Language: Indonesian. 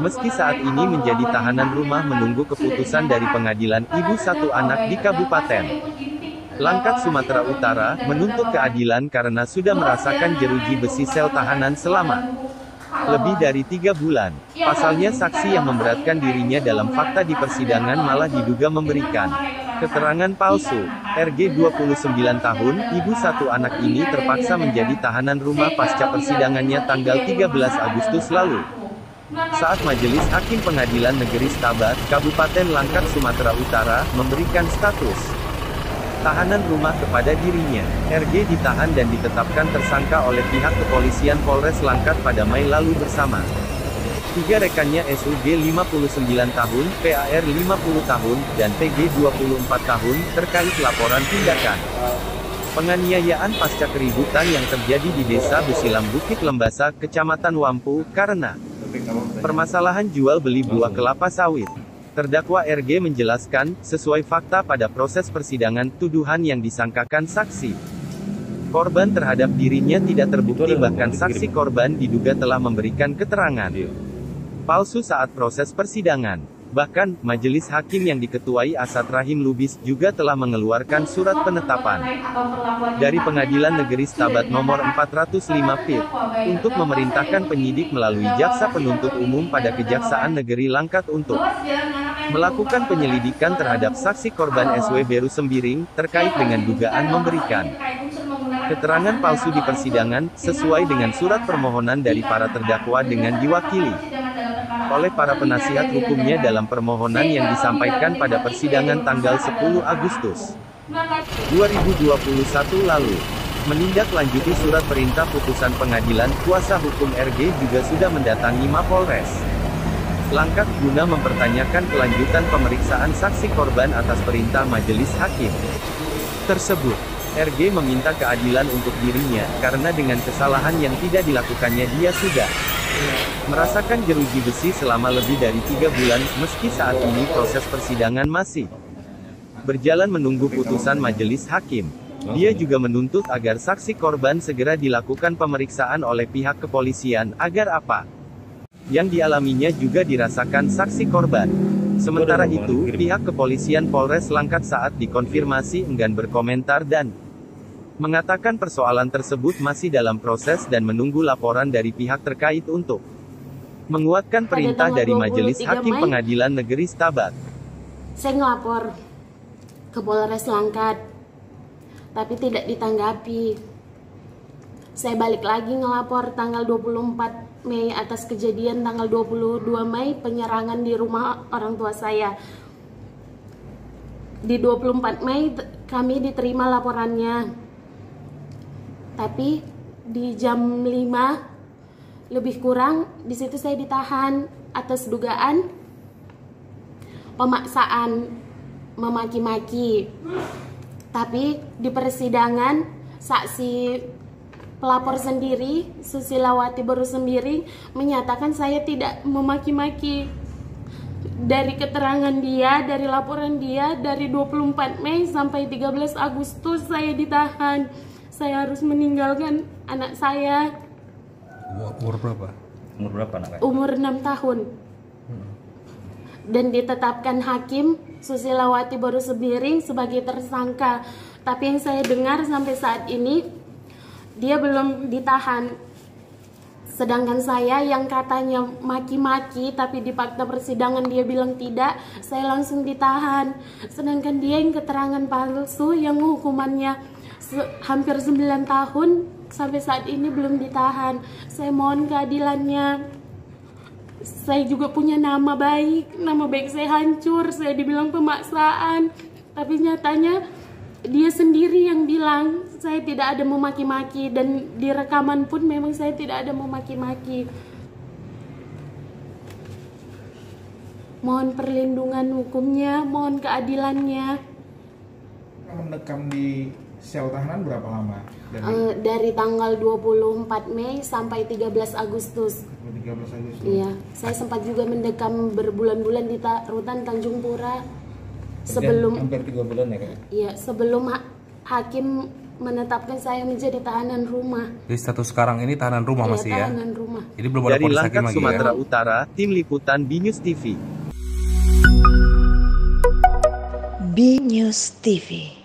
Meski saat ini menjadi tahanan rumah menunggu keputusan dari pengadilan, ibu satu anak di Kabupaten Langkat, Sumatera Utara, menuntut keadilan karena sudah merasakan jeruji besi sel tahanan selama lebih dari 3 bulan. Pasalnya saksi yang memberatkan dirinya dalam fakta di persidangan malah diduga memberikan keterangan palsu. RG 29 tahun, ibu satu anak ini terpaksa menjadi tahanan rumah pasca persidangannya tanggal 13 Agustus lalu. Saat Majelis Hakim Pengadilan Negeri Stabat, Kabupaten Langkat, Sumatera Utara, memberikan status tahanan rumah kepada dirinya. RG ditahan dan ditetapkan tersangka oleh pihak kepolisian Polres Langkat pada Mei lalu bersama 3 rekannya SUG 59 tahun, PAR 50 tahun, dan PG 24 tahun, terkait laporan tindakan penganiayaan pasca keributan yang terjadi di Desa Besilam Bukit Lembasa, Kecamatan Wampu, karena permasalahan jual beli buah kelapa sawit. Terdakwa RG menjelaskan, sesuai fakta pada proses persidangan, tuduhan yang disangkakan saksi korban terhadap dirinya tidak terbukti, bahkan saksi korban diduga telah memberikan keterangan palsu saat proses persidangan. Bahkan, majelis hakim yang diketuai Asad Rahim Lubis juga telah mengeluarkan surat penetapan dari Pengadilan Negeri Stabat nomor 405 PIT untuk memerintahkan penyidik melalui jaksa penuntut umum pada Kejaksaan Negeri Langkat untuk melakukan penyelidikan terhadap saksi korban SW Beru Sembiring terkait dengan dugaan memberikan keterangan palsu di persidangan, sesuai dengan surat permohonan dari para terdakwa dengan diwakili oleh para penasihat hukumnya dalam permohonan yang disampaikan pada persidangan tanggal 10 Agustus 2021 lalu. Menindaklanjuti surat perintah putusan pengadilan, kuasa hukum RG juga sudah mendatangi Mapolres Langkat guna mempertanyakan kelanjutan pemeriksaan saksi korban atas perintah majelis hakim tersebut. RG meminta keadilan untuk dirinya, karena dengan kesalahan yang tidak dilakukannya dia sudah merasakan jeruji besi selama lebih dari 3 bulan, meski saat ini proses persidangan masih berjalan menunggu putusan majelis hakim. Dia juga menuntut agar saksi korban segera dilakukan pemeriksaan oleh pihak kepolisian, agar apa yang dialaminya juga dirasakan saksi korban. Sementara itu, pihak kepolisian Polres Langkat saat dikonfirmasi enggan berkomentar dan mengatakan persoalan tersebut masih dalam proses dan menunggu laporan dari pihak terkait untuk menguatkan perintah dari Majelis Hakim Pengadilan Negeri Stabat. Saya ngelapor ke Polres Langkat, tapi tidak ditanggapi. Saya balik lagi ngelapor tanggal 24 Mei atas kejadian tanggal 22 Mei penyerangan di rumah orang tua saya. Di 24 Mei kami diterima laporannya. Tapi di jam 5 lebih kurang di situ saya ditahan atas dugaan pemaksaan memaki-maki. Tapi di persidangan saksi pelapor sendiri, Susilawati Beru Sembiring, menyatakan saya tidak memaki-maki. Dari keterangan dia, dari laporan dia, dari 24 Mei sampai 13 Agustus saya ditahan. Saya harus meninggalkan anak saya. Umur berapa? Umur berapa anaknya? Umur 6 tahun. Dan ditetapkan hakim Susilawati Beru Sembiring sebagai tersangka. Tapi yang saya dengar sampai saat ini dia belum ditahan. Sedangkan saya yang katanya maki-maki tapi di fakta persidangan dia bilang tidak, saya langsung ditahan. Sedangkan dia yang keterangan palsu yang hukumannya hampir 9 tahun sampai saat ini belum ditahan. Saya mohon keadilannya. Saya juga punya nama baik saya hancur, saya dibilang pemaksaan, tapi nyatanya dia sendiri yang bilang saya tidak ada memaki-maki, dan di rekaman pun memang saya tidak ada memaki-maki. Mohon perlindungan hukumnya, mohon keadilannya. Mendekam di sel tahanan berapa lama? Dari tanggal 24 Mei sampai 13 Agustus. 13 Agustus. Iya, saya sempat juga mendekam berbulan-bulan di rutan Tanjung Pura. Sebelum hampir 3 bulan ya, Kak? Iya, sebelum hakim menetapkan saya menjadi tahanan rumah. Jadi status sekarang ini tahanan rumah masih ya? Tahanan rumah. Jadi belum ada Dari ponis hakim Langkat, lagi Sumatera ya? Utara, Tim Liputan BNews TV. BNews TV.